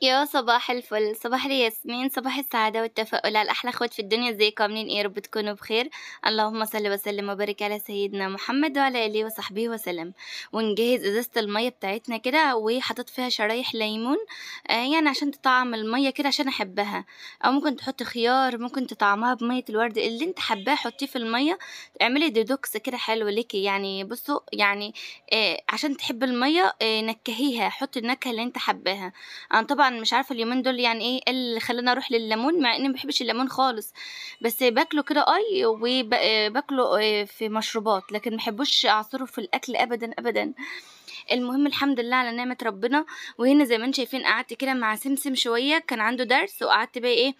يا صباح الفل، صباح الياسمين، صباح السعادة والتفاؤل على أحلى أخوات في الدنيا، إزيكم عاملين إيه؟ يا رب تكونوا بخير. اللهم صل وسلم وبارك على سيدنا محمد وعلى آله وصحبه وسلم. ونجهز إزازة المية بتاعتنا كده وحطيت فيها شرايح ليمون، يعني عشان تطعم المية كده عشان أحبها، أو ممكن تحطي خيار، ممكن تطعمها بمية الورد اللي انت حباه حطيه في المية. اعملي ديتوكس كده حلو ليكي، يعني بصوا يعني عشان تحبي المية نكهيها، حطي النكهة اللي انت حباها. أنا طبعًا مش عارفة اليومين دول يعني إيه اللي خلّاني أروح لليمون، مع إني ما باحبش الليمون خالص، بس باكله كده باكله في مشروبات، لكن ما باحبوش أعصره في الأكل أبدًا، أبدًا. المهم الحمد لله على نعمة ربنا، وهنا زي ما أنتم شايفين قعدت كده مع سمسم شوية، كان عنده درس وقعدت بقى إيه،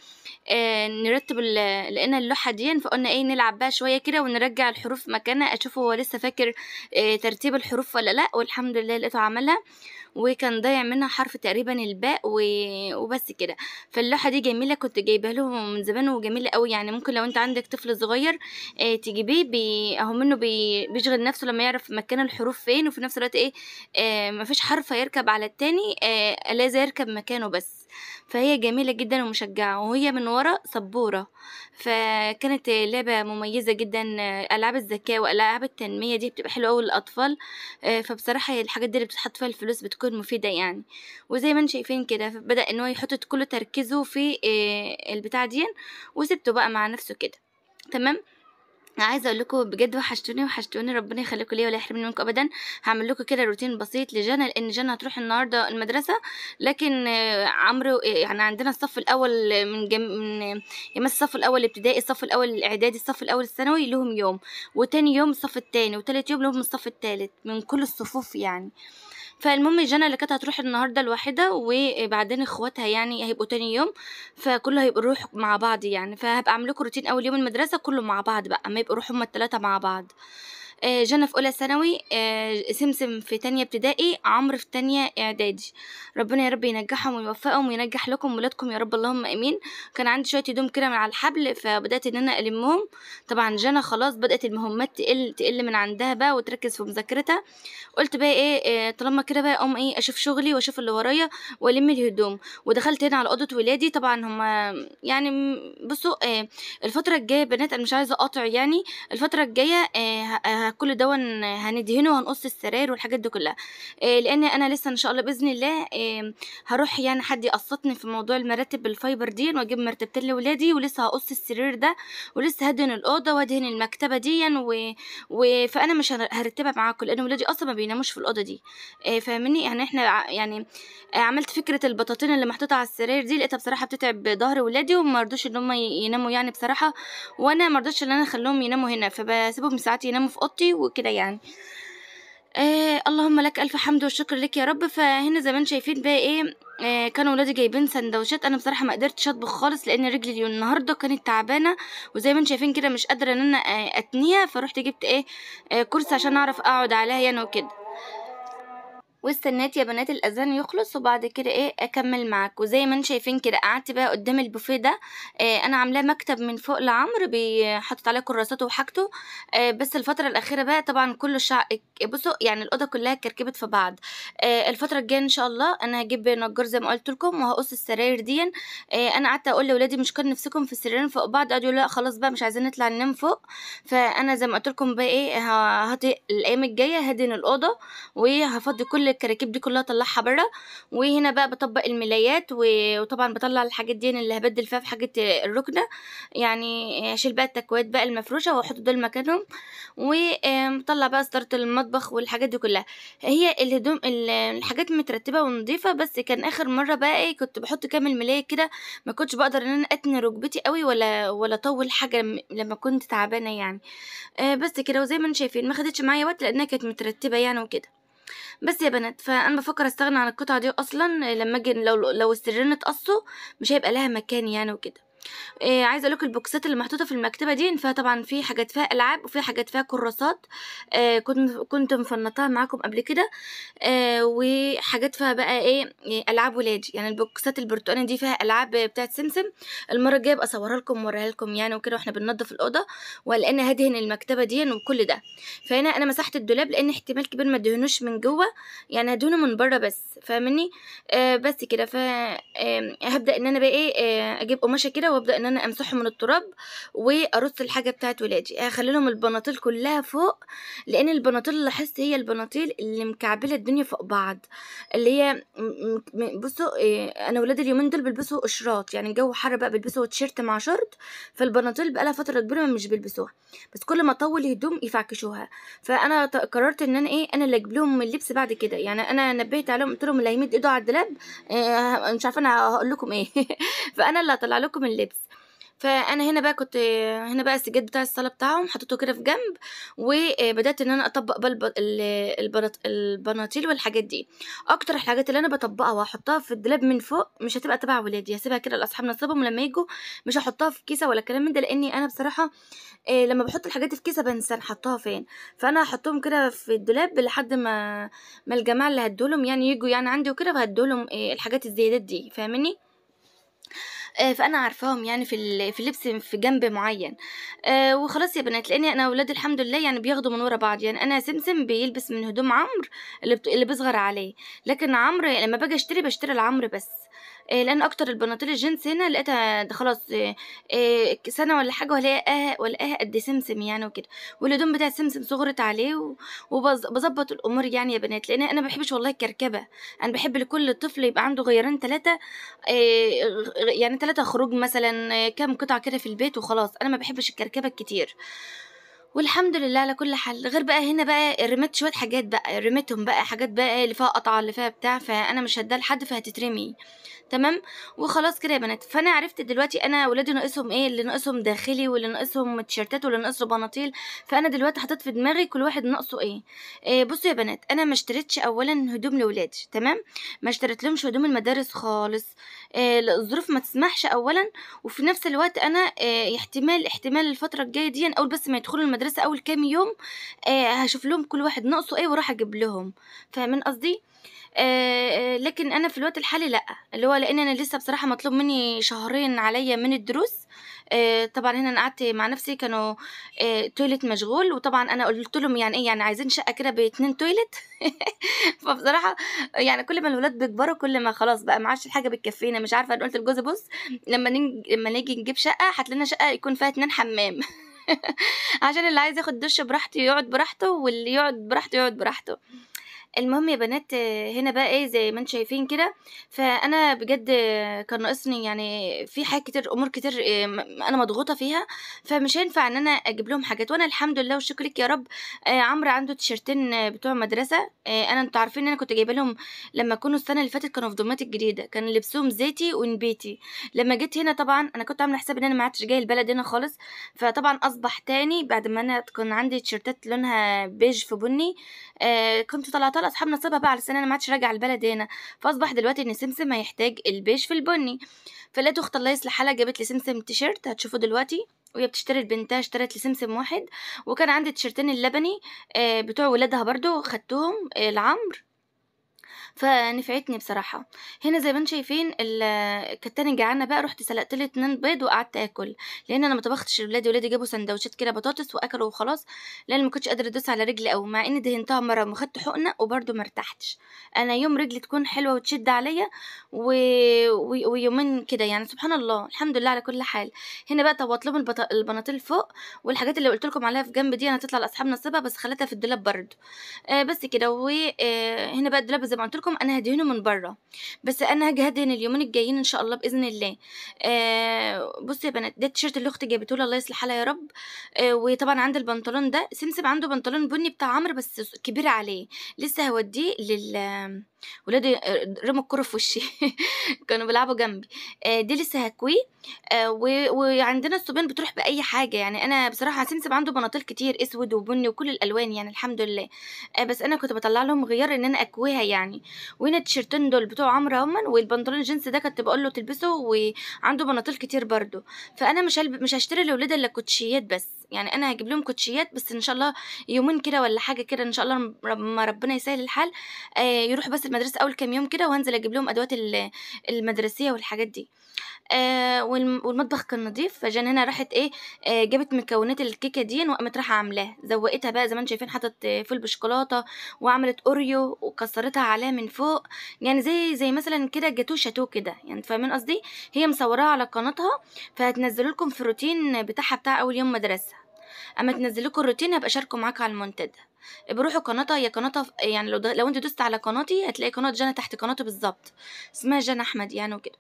نرتّب لقينا اللوحة ديًّا، فقُلنا إيه نلعب بقى شوية كده ونرجّع الحروف مكانها، أشوف هو لسه فاكر ترتيب الحروف والّا لأ، والحمد لله لقيته عملها. وكان ضايع منها حرف تقريبًا الباء وبس كده. فاللوحة دي جميلة كنت جايباها له من زمان وجميلة أوي، يعني ممكن لو أنت عندك طفل صغير تجيبيه أهو منه بيشغل نفسه لمّا يعرف مكان الحروف فين، وفي نفس الوقت إيه، ما فيش حرف هيركب على التاني لازم يركب مكانه بس. فهي جميلة جدًا ومشجعة، وهي من ورا سبورة، فكانت لعبة مميزة جدًا. ألعاب الذكاء وألعاب التنمية دي بتبقى حلوة أوي للأطفال. فبصراحة هي الحاجات دي اللي بتتحط فيها الفلوس بتكون مفيدة يعني. وزي ما أنتم شايفين كده بدأ إن هو يحط كل تركيزه في البتاعة ديًّا، وسِبته بقى مع نفسه كده، تمام. عايزة أقول لكم بجد وحشتوني، وحشتوني، ربنا يخليكم ليّا ولا يحرمني منكم أبدًا. هاعمل لكم كده روتين بسيط لجانا، لإن جانا هتروح النهارده المدرسة، لكن عمرو يعني عندنا الصف الأول من يعني مثلًا الصف الأول الابتدائي، الصف الأول الإعدادي، الصف الأول الثانوي ليهم يوم، وتاني يوم الصف التاني، وتالت يوم ليهم الصف التالت، من كل الصفوف يعني. فالمهم جانا اللي كانت هتروح النهارده لوحدها، وبعدين اخواتها يعني هيبقوا تاني يوم، فكله هيبقوا نروح مع بعض يعني، فهابقى أعمل لكم روتين أول يوم المدرسة كله مع بعض بقى، أمّا يبقوا يروحوا هُم ال3 مع بعض. جانا في أولى ثانوي، سمسم في تانية ابتدائي، عمرو في تانية إعدادي. ربنا يا رب ينجّحهم ويوفقهم وينجّح لكم ولادكم يا رب اللهم آمين. كان عندي شوية هدوم كده من على الحبل، فبدأت إن أنا ألمّهم. طبعًا جانا خلاص بدأت المهمات تقل من عندها بقى وتركّز في مذاكرتها. قُلت بقى إيه، طالما كده بقى أقوم إيه، أشوف شغلي وأشوف اللي ورايا وألِم الهدوم. ودخلت هنا على أوضة ولادي، طبعًا هُم يعني بُصّوا، الفترة الجاية بنات أنا مش عايزة أقاطع يعني، الفترة الجاية كل دوًّا هندهنه وهنقص السراير والحاجات دي كلّها. لإن أنا لسه إن شاء الله بإذن الله هاروح يعني حد يقسّطني في موضوع المراتب الفايبر ديًّا، وأجيب مرتبتين لولادي، ولسه هاقص السرير ده، ولسه هادهن الأوضة وأدهن المكتبة ديًّا فأنا مش هارتّبها معاكم، لإن ولادي أصلًا ما بيناموش في الأوضة دي. فاهماني؟ يعني إحنا يعني عملت فكرة البطاطين اللي محطوطة على السراير دي، لقيتها بصراحة بتتعب ضهر ولادي، وما رضوش إن هُم يناموا يعني بصراحة، وأنا ما رضيتش إن أنا أخلّيهم يناموا هنا، فباسيبهم ساعات يناموا في أوضتي وكده يعني. اللهم لك ألف حمد والشكر ليك يا رب. فهنا زي ما أنتم شايفين بقى إيه، كانوا ولادي جايبين ساندوتشات، أنا بصراحة ما قدرتش أطبخ خالص، لإن رجلي النهارده كانت تعبانة، وزي ما أنتم شايفين كده مش قادرة إن أنا أتنيها، فرُحت جِبت إيه، كرسي عشان أعرف أقعد عليها يعني وكده. واستنيت يا بنات الأذان يخلص وبعد كده إيه أكمّل معاكم. وزي ما أنتم شايفين كده قعدت بقى قدّام البوفيه ده. أنا عاملاه مكتب من فوق لعمرو حاطط عليه كراساته وحاجته. بس الفترة الأخيرة بقى طبعًا كُلّه بُصّوا يعني الأوضة كلّها اتكركبت في بعض. الفترة الجاية إن شاء الله أنا هاجيب نجّار زي ما قُلت لكم وهاقص السراير ديًّا. أنا قعدت أقول لولادي مش كان نِفْسكم في سريرين فوق بعض، قعدوا يقولوا لأ خلاص بقى مش عايزين نطلع ننام فوق. فأنا زي ما قُلت لكم بقى إيه الأيام الجاية هادهن الأوضة، وهافضّي كل الكراكيب دي كلّها أطلّعها برّه. وهنا بقى باطبّق الملايات وطبعًا باطلّع الحاجات ديًّا اللي هابدّل فيها في حاجة الرُكنة، يعني هاشيل بقى التكويات بقى المفروشة وأحُط دول مكانهم. باطلّع بقى ستارة المطبخ والحاجات دي كلّها. هي الهدوم الحاجات مترتّبة ونضيفة، بس كان آخر مرّة بقى إيه، كنت باحُط كام الملاية كده، ما كنتش باقدر إن أنا أتني ركبتي أوي ولا أطوّل حاجة لمّا كنت تعبانة يعني. بس كده، وزي ما أنتم شايفين ما خدتش معايا وقت لإنّها كانت مترتّبة يعني وكده. بس يا بنات، فأنا بافكّر أستغنى عن القطعة دي أصلًا لمّا آجي لو السريرين اتقصّوا مش هيبقى لها مكان يعني وكده. عايزة أقول لكم البوكسات اللي محطوطة في المكتبة دي، فطبعًا في حاجات فيها ألعاب وفي حاجات فيها كراسات، كنت مفنّطاها معاكم قبل كده، وحاجات فيها بقى إيه، ألعاب ولادي، يعني البوكسات البرتقاني دي فيها ألعاب بتاعة سمسم. المرّة الجاية أبقى أصورها لكم وأوريها لكم يعني وكده وإحنا بننضف الأوضة، ولإني هادهن المكتبة ديًّا وكل ده. فهنا أنا مسحت الدولاب لإن احتمال كبير ما ادهنوش من جوّه، يعني هادهنه من برّه بس، فاهماني؟ بس كده هابدأ إن أنا بقى إيه، أجيب قماشة كده وأبدأ إن أنا أمسحهم من التراب وأرُص الحاجة بتاعة ولادي. هاخلّي لهم البناطيل كلّها فوق، لإن البناطيل لاحظت هي البناطيل اللي مكعبلة الدنيا فوق بعض، اللي هي بُصّوا، أنا ولادي اليومين دول بيلبسوا قشرات، يعني الجو حَر بقى بيلبسوا تيشيرت مع شورت، فالبناطيل بقى لها فترة كبيرة مش بيلبسوها، بس كل ما أطوّل هدوم يفعكشوها. فأنا قررت إن أنا إيه، أنا اللي أجيب لهم اللبس بعد كده، يعني أنا نبّهت عليهم قُلت لهم اللي هيمد إيده على الدولاب مش عارفة أنا هاقول لكم إيه فأنا اللي هاطلّع لكم اللبس. فأنا هنا بقى كنت هنا بقى السجاد بتاع الصلاة بتاعهم حطيته كده في جنب، وبدأت إن أنا أطبّق بقى البناطيل والحاجات دي. أكتر الحاجات اللي أنا باطبّقها وهاحطها في الدولاب من فوق مش هتبقى تبع ولادي، هاسيبها كده لأصحاب نصيبهم لمّا ييجوا، مش هاحطها في كيسة ولا كلام من ده، لإني أنا بصراحة لمّا باحط الحاجات في كيسة بانسى أنا حاطاها فين، فأنا هاحطهم كده في الدولاب لحد ما الجماعة اللي هادّيه لهم يعني ييجوا يعني عندي وكده، فهادّي لهم الحاجات الزيادات دي، فاهماني؟ فأنا عارفاهم يعني في اللبس في جنب معيّن. وخلاص يا بنات، لإني أنا ولادي الحمد لله يعني بياخدوا من ورا بعض، يعني أنا سمسم بيلبس من هدوم عمرو اللي بيصغر عليه، لكن عمرو لمّا باجي أشتري باشتري لعمرو بس. لإن أكتر البناطيل الجينز هنا لقيتها ده خلاص سَنة والّا حاجة والاقيها قد سمسم يعني وكده، والهدوم بتاعة سمسم صُغرت عليه باضبّط الأمور يعني يا بنات، لإن أنا ما باحبش والله الكركبة، أنا باحب لكل طفل يبقى عنده غيّارين 3، يعني 3 خروج مثلًا، كام قطعة كده في البيت وخلاص، أنا ما باحبش الكركبة الكتير. والحمد لله على كل حال. غير بقى هنا بقى رميت شوية حاجات بقى، رميتهم بقى حاجات بقى إيه اللي فيها قطعة اللي فيها بتاع، فأنا مش هادّيها لحد فهتترمي. تمام. وخلاص كده يا بنات، فأنا عرفت دلوقتي أنا ولادي ناقصهم إيه، اللي ناقصهم داخلي واللي ناقصهم تيشيرتات واللي ناقصه بناطيل، فأنا دلوقتي حطيت في دماغي كل واحد ناقصه إيه. بُصّوا يا بنات، أنا ما اشتريتش أولًا هدوم لولادي تمام، ما اشتريتلهمش هدوم المدارس خالص، الظروف ما تسمحش أولًا، وفي نفس الوقت أنا احتمال الفترة الجاية ديًّا أول بس ما يدخلوا المدرسة أول كام يوم، هاشوف لهم كل واحد ناقصه إيه وأروح أجيب لهم، فاهمين قصدي؟ لكن أنا في الوقت الحالي لأ، اللي هو لإن أنا لسه بصراحة مطلوب منّي شهرين عليّا من الدروس. طبعًا هنا أنا قعدت مع نفسي كانوا التويليت مشغول، وطبعًا أنا قُلت لهم يعني إيه، يعني عايزين شقة كده ب2 تويليت فبصراحة يعني كل ما الولاد بيكبروا كل ما خلاص بقى ما عادش الحاجة بتكفّينا، مش عارفة أنا قُلت لجوزي بُص لمّا نيجي نجيب شقة هات لنا شقة يكون فيها 2 حمام عشان اللي عايز ياخد دُش براحته يقعد براحته، واللي يقعد براحته يقعد براحته. المهم يا بنات، هنا بقى إيه زي ما أنتم شايفين كده، فأنا بجد كان ناقصني يعني في حاجات كتير أمور كتير أنا مضغوطة فيها، فمش هينفع إن أنا أجيب لهم حاجات، وأنا الحمد لله والشكر ليك يا رب عمرو عنده تيشيرتين بتوع مدرسة. أنتم عارفين إن أنا كنت جايبة لهم لمّا كانوا السنة اللي فاتت كانوا في دمياط الجديدة، كان لبسهم زيتي ونبيتي. لمّا جيت هنا طبعًا أنا كنت عاملة حسابي إن أنا ما عدتش جاية البلد هنا خالص، فطبعًا أصبح تاني بعد ما أنا كان عندي تيشيرتات لونها بيج في بني، كنت طلعتها لأصحاب نصيبها بقى على أساس إن أنا ما عدتش راجعة البلد هنا، فأصبح دلوقتي إن سمسم هيحتاج البيج في البني. فلقيت أختي الله يصلح حالها جابت لي سمسم تيشيرت هتشوفوه دلوقتي، وهي بتشتري لبنتها اشترت لسمسم واحد، وكان عندي تيشيرتين اللبني بتوع ولادها برضه خدتهم لعمرو، فنفعتني بصراحة. هنا زي ما أنتم شايفين كانت تاني جعانة بقى، رُحت سلقت لي 2 بيض وقعدت آكل، لإن أنا ما طبختش لولادي، ولادي جابوا ساندوتشات كده بطاطس وأكلوا وخلاص، لإن ما كنتش قادرة أدوس على رجلي أوي، مع إني دهنتها مرّة وخدت حقنة وبرضه ما ارتحتش. أنا يوم رجلي تكون حلوة وتشد عليَّ و ويومين كده يعني سبحان الله، الحمد لله على كل حال. هنا بقى طوّت لهم البناطيل فوق، والحاجات اللي قُلت لكم عليها في جنب دي هتطلع لأصحاب نصيبها، بس خليتها في الدولاب برضه. بس كده هنا بقى الدولاب زي ما قُلت لكم أنا هادهنه من برّه، بس أنا هاجي أدهن اليومين الجايين إن شاء الله بإذن الله. بُصّوا يا بنات، ده التيشيرت اللي أختي جابته لي الله يصلح حالها يا رب. وطبعًا عندي البنطلون ده، سمسم عنده بنطلون بُني بتاع عمرو بس كبير عليه، لسه هاوديه ولادي رموا الكرة في وشي كانوا بيلعبوا جنبي. دي لسه هاكويه. وعندنا الصبيان بتروح بأي حاجة، يعني أنا بصراحة سمسم عنده بناطيل كتير أسود وبني وكل الألوان يعني الحمد لله. بس أنا كنت باطلّع لهم غيار إن أنا أكويها يعني. وهنا التيشيرتين دول بتوع عمرو أهُمًا، والبنطلون الجينز ده كنت باقول له تلبسه، وعنده بناطيل كتير برضه. فأنا مش هاشتري لولادي إلا كوتشيات بس، يعني أنا هاجيب لهم كوتشيات بس إن شاء الله يومين كده والّا حاجة كده إن شاء الله، أمّا ربنا يسهّل الحال يروحوا بس المدرسة أول كام يوم كده، وهانزل أجيب لهم أدوات المدرسية والحاجات دي. والمطبخ كان نضيف، فجنانة راحت إيه، جابت مكونات الكيكة ديًّا وقامت رايحة عاملاها، زوّقتها بقى زي ما أنتم شايفين، حطت فول بشوكولاتة وعملت أوريو وكسّرتها عليها من فوق، يعني زي مثلًا كده جاتوه شاتوه كده، يعني فاهمين قصدي؟ هي مصوّراها على قناتها، فهتنزّله لكم في الروتين بتاعها بتاع أول يوم مدرسة. أمّا تنزّل لكم الروتين هابقى أشاركه معاكم على المنتدى. روحوا قناتها، هي قناتها يعني لو أنتِ دوستِ على قناتي هتلاقي قناة جانا تحت قناته بالضبط، اسمها جانا أحمد يعني وكده.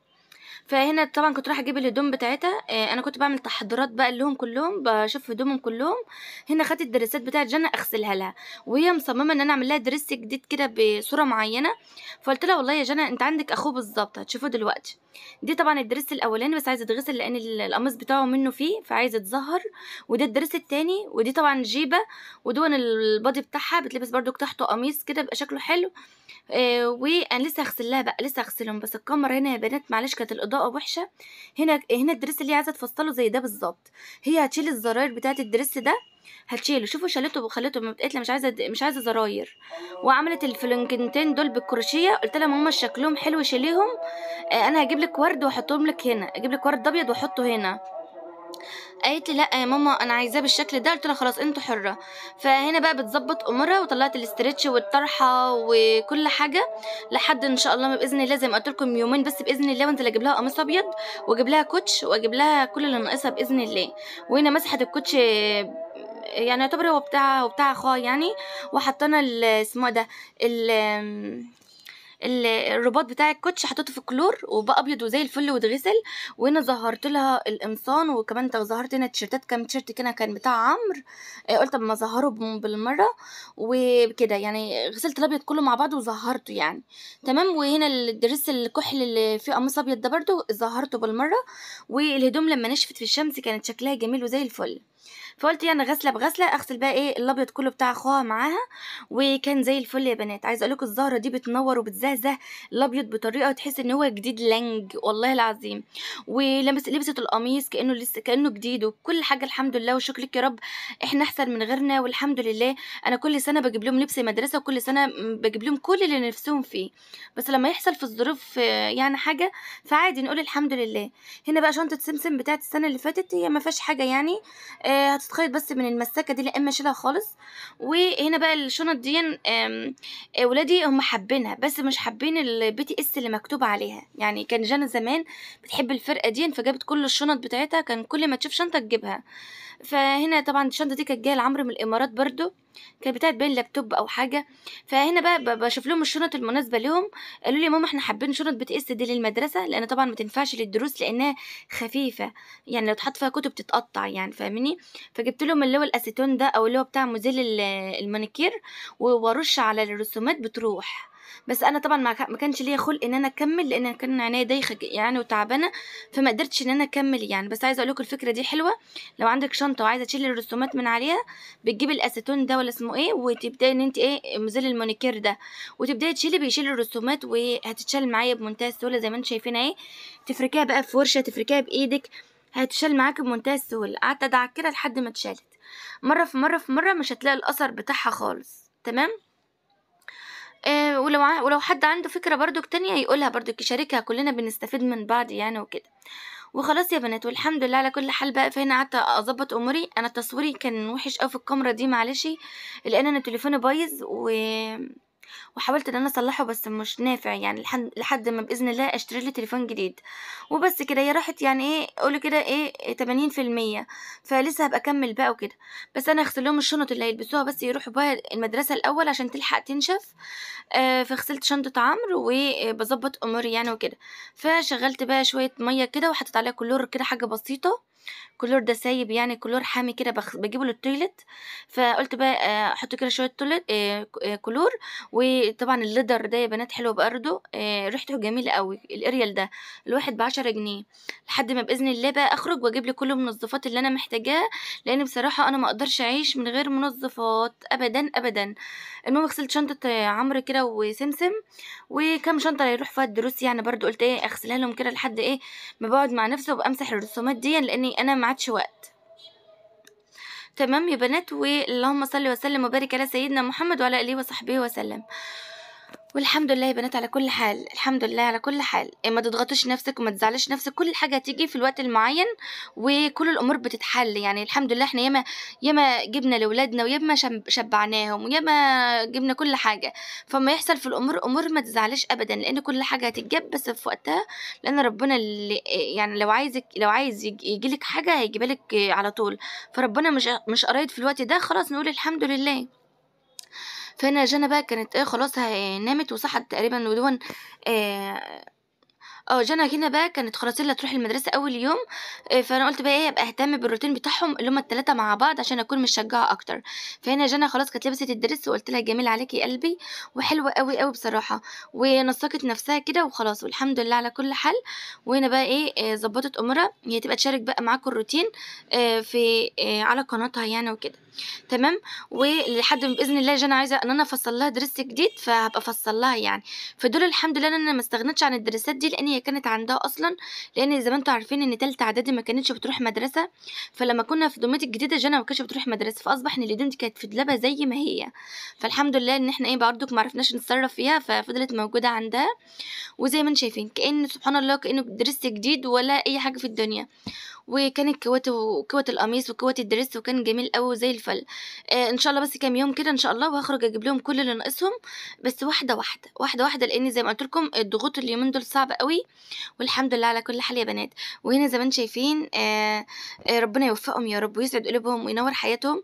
فهنا طبعًا كنت رايحة أجيب الهدوم بتاعتها. أنا كنت باعمل تحضيرات بقى ليهم كلّهم، باشوف هدومهم كلّهم. هنا خدت الدريسات بتاعة جنة أغسلها لها، وهي مصممة إن أنا أعمل لها دريس جديد كده بصورة معيّنة. فقُلت لها: "والله يا جنى أنتِ عندِك أخوه بالضبط، هتشوفوه دلوقتي." دي طبعًا الدريس الأولاني بس عايز يتغسل لإن القميص بتاعه منّه فيه، فعايز يتزهّر. وده الدريس التاني، ودي طبعًا جيبة، ودوًا الbody بتاعها بيتلبس برضُك تحته قميص كده بيبقى شكله حلو. وأنا لسه هاغسل لها بقى، لسه هاغسلهم، بس الكاميرا هنا يا بنات معلش كانت الإضاءة وحشة. هنا الدريس اللي هي عايزة تفصّله زي ده بالضبط، هي هتشيل الزراير بتاعة الدريس ده، هتشيله، شوفوا شالته وخلّته، قالت لي: مش عايزة زراير." وعملت الفلونكنتين دول بالكروشيه، قُلت لها: "ماما شكلهم حلو شيليهم، أنا هاجيب لِك وردة واحطهم لِك هنا، أجيب لِك ورد أبيض واحطه هنا." قالت لي: "لأ يا ماما أنا عايزاه بالشكل ده." قُلت لها: "خلاص أنتِ حُرّة." فهنا بقى بتضبّط أمورها، وطلّعت الإسترتش والطرحة وكل حاجة، لحد إن شاء الله ما بإذن الله زي ما قُلت لكم يومين بس بإذن الله، وأنزل أجيب لها قميص أبيض، وأجيب لها كوتش، وأجيب لها كل اللي ناقصها بإذن الله. وهنا مسحت الكوتش يعني يعتبر هو بتاع أخوها يعني، وحاطّة لنا اسمه إيه ده، ال آمم الرباط بتاع الكوتش حطيته في كلور وبقى أبيض وزي الفل واتغسل. وهنا زهّرت لها القمصان، وكمان زهّرت هنا التيشيرتات، كام تيشيرت كده كان بتاع عمرو. قُلت أمّا أزهّره بالمرّة وكده، يعني غسلت الأبيض كلّه مع بعضه وزهّرته يعني، تمام. وهنا الدريس الكُحْل اللي فيه قميص أبيض ده برضه زهّرته بالمرّة. والهدوم لمّا نشفت في الشمس كانت شكلها جميل وزي الفل. فقُلت يعني غاسلة بغسلة أغسل بقى إيه الأبيض كلّه بتاع أخوها معاها، وكان زي الفل يا بنات. عايزة أقول لكم الزهرة دي بتنوّر وبتزهزه الأبيض بطريقة تحسّي إن هو جديد لَنْج والله العظيم. لبست القميص كإنه جديد، وكل حاجة الحمد لله والشكر ليك يا رب. إحنا أحسن من غيرنا والحمد لله. أنا كل سَنة باجيب لهم لبس مدرسة، وكل سَنة باجيب لهم كل اللي نِفْسهم فيه، بس لمّا يحصل في الظروف يعني حاجة، فعادي نقول الحمد لله. هنا بقى شنطة سمسم بتاعة السَنة اللي فاتت، هي ما فيهاش حاجة يعني، هتتخيط بس من المسّاكة دي، لا إمّا أشيلها خالص. وهنا بقى الشنط ديًّا ولادي هُم حابينها، بس مش حابين الBTS اللي مكتوب عليها، يعني كان جانا زمان بتحب الفرقة ديًّا، فجابت كل الشنط بتاعتها، كان كل ما تشوف شنطة تجيبها. فهنا طبعًا الشنطة دي كانت جاية لعمرو من الإمارات برضه، كانت بتاعة باين لابتوب أو حاجة. فهنا بقى باشوف لهم الشنط المناسبة ليهم. قالوا لي: "يا ماما إحنا حابين شنط BTS دي للمدرسة، لإن طبعًا ما تنفعش للدروس لإنها خفيفة، يعني لو اتحط فيها كُتب تتقطّع يعني." فاهماني؟ فجبت لهم اللي هو الأسيتون ده أو اللي هو بتاع مُزيل المانيكير، وأرُش على الرسومات بتروح. بس أنا طبعًا ما كانش ليّا خُلق إن أنا أكمّل، لإن كان عينيّا دايخة يعني وتعبانة، فما قدرتش إن أنا أكمّل يعني. بس عايزة أقول لكم الفكرة دي حلوة، لو عندِك شنطة وعايزة تشيلي الرسومات من عليها، بتجيبي الأسيتون ده والّا اسمه إيه، وتبدئي إن أنتِ إيه، مُزيل المانيكير ده، وتبدئي تشيلي، بيشيل الرسومات وهتتشال معايا بمنتهى السهولة زي ما أنتم شايفين أهي. تفركيها بقى في وِرشة، تفركيها بإيدِك، هتتشال معاكِ بمنتهى السهولة. قعدت أدعك كده لحد ما اتشالت. مرّة في مرّة في مرّة مش هتلاقي الأثر بتاعها خالص، تمام. ولو حد عنده فكرة برضُك تانية يقولها برضُك، يشاركها، كلّنا بنستفيد من بعض يعني وكده. وخلاص يا بنات والحمد لله على كل حال بقى. فهنا قعدت أضبّط أموري. أنا تصويري كان وِحِش أوي في الكاميرا دي معلش، لإن أنا تليفوني بايظ وحاولت إن أنا أصلّحه بس مش نافع يعني، لحد ما بإذن الله أشتري لي تليفون جديد. وبس كده، هي راحت يعني إيه، قولي كده إيه 80%، فلسه هابقى أكمّل بقى وكده. بس أنا هاغسل لهم الشنط اللي هيلبسوها بس يروحوا بيها المدرسة الأول عشان تلحق تنشف. فغسلت شنطة عمرو وباضبّط أموري يعني وكده. فشغّلت بقى شوية مَيّة كده وحطيت عليها كلور كده حاجة بسيطة، كلور ده سايب يعني، كلور حامي كده باجيبه للتويلت. فقُلت بقى أحط كده شوية تولت كلور. وطبعًا الليدر ده يا بنات حلو برضه، ريحته جميلة أوي الأريال ده، الواحد ب10 جنيه، لحد ما بإذن الله بقى أخرج وأجيب لي كل المنظفات اللي أنا محتاجاها، لإن بصراحة أنا ما أقدرش أعيش من غير منظفات أبدًا، أبدًا. المهم غسلت شنطة عمرو كده وسمسم، وكام شنطة هيروح فيها الدروس يعني، برضه قُلت إيه أغسلها لهم كده لحد إيه ما باقعد مع نفسي وأبقى أمسح الرسومات ديًّا، لإني أنا ما عادش وقت. تمام يا بنات، واللهم صل وسلم وبارك على سيدنا محمد وعلى آله وصحبه وسلم. والحمد لله يا بنات على كل حال، الحمد لله على كل حال. ما تضغطيش نفسِك وما تزعليش نفسِك، كل حاجة هتيجي في الوقت المعين وكل الأمور بتتحل. يعني الحمد لله إحنا ياما جبنا لولادنا، وياما شبعناهم، وياما جبنا كل حاجة. فأمّا يحصل في الأمور أمور ما تزعليش أبدًا، لإن كل حاجة هتتجاب بس في وقتها، لإن ربنا اللي يعني لو عايز ييجي لِك حاجة هيجيبها لِك على طول. فربنا مش قرايد في الوقت ده، خلاص نقول الحمد لله. فهنا جانا بقى كانت إيه خلاص نامت وصحت تقريبًا ودوًا. آآ جانا هنا بقى كانت خلاص هي اللي هتروح المدرسة أول يوم. فأنا قُلت بقى إيه أبقى أهتم بالروتين بتاعهم اللي هُم ال3 مع بعض عشان أكون مشجعة أكتر. فهنا جانا خلاص كانت لبست الدرس وقُلت لها جميل عليكِ يا قلبي وحلو أوي، أوي بصراحة، ونسّقت نفسها كده وخلاص والحمد لله على كل حال. وهنا بقى إيه ضبّطت أمورها هي تبقى تشارك بقى معاكم الروتين في على قناتها يعني وكده. تمام. ولحد ما بإذن الله جانا عايزة إن أنا أفصّل لها درس جديد، فهابقى أفصّل لها يعني. فدول الحمد لله إن أنا ما استغنيتش عن الدراسات دي، لإن هي كانت عندها أصلًا، لإن زي ما أنتم عارفين إن تالتة إعدادي ما كانتش بتروح مدرسة. فلمّا كنا في دمياط الجديدة جانا ما كانتش بتروح مدرسة، فأصبح إن الهدوم دي كانت في دولابها زي ما هي. فالحمد لله إن إحنا إيه برضُك ما عرفناش نتصرّف فيها، ففضلت موجودة عندها. وزي ما أنتم شايفين كإن سبحان الله كإنه درس جديد ولا أي حاجة في الدنيا. وكانت كِوَت القميص وكِوَت الدريس وكان جميل أوي وزي الفل. إن شاء الله بس كام يوم كده إن شاء الله وهاخرج أجيب لهم كل اللي ناقصهم، بس واحدة، واحدة، واحدة، واحدة، لإن زي ما قُلت لكم الضغوط اليومين دول صعبة أوي. والحمد لله على كل حال يا بنات. وهنا زي ما أنتم شايفين ربنا يوفقهم يا رب ويسعد قلوبهم وينوّر حياتهم.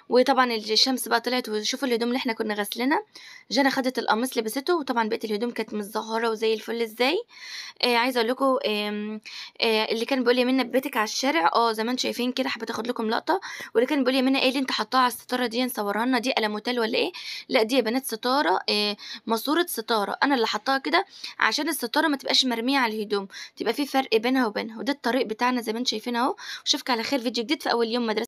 وطبعًا الشمس بقى طلعت وشوفوا الهدوم اللي إحنا كنا غاسلينها. جانا خدت القميص لبسته، وطبعًا بقية الهدوم كانت متزهّرة وزي الفل إزاي. عايزة أقول لكم اللي كان بيقول لي: "يا منى بيتِك على الشارع." زي ما أنتم شايفين كده حبيت آخد لكم لقطة. واللي كان بيقول لي: "يا منى إيه اللي أنتِ حاطاه على الستارة ديًّا صوريها لنا، دي ألموتال والّا إيه؟" لأ دي يا بنات ستارة، ماسورة ستارة، أنا اللي حاطاها كده عشان الستارة ما تبقاش مرمية على الهدوم، تبقى في فرق بينها وبينها. وده الطريق بتاعنا زي ما أنتم شايفين أهو. وأشوفكم على خير فيديو جديد في أول يوم مدرسة.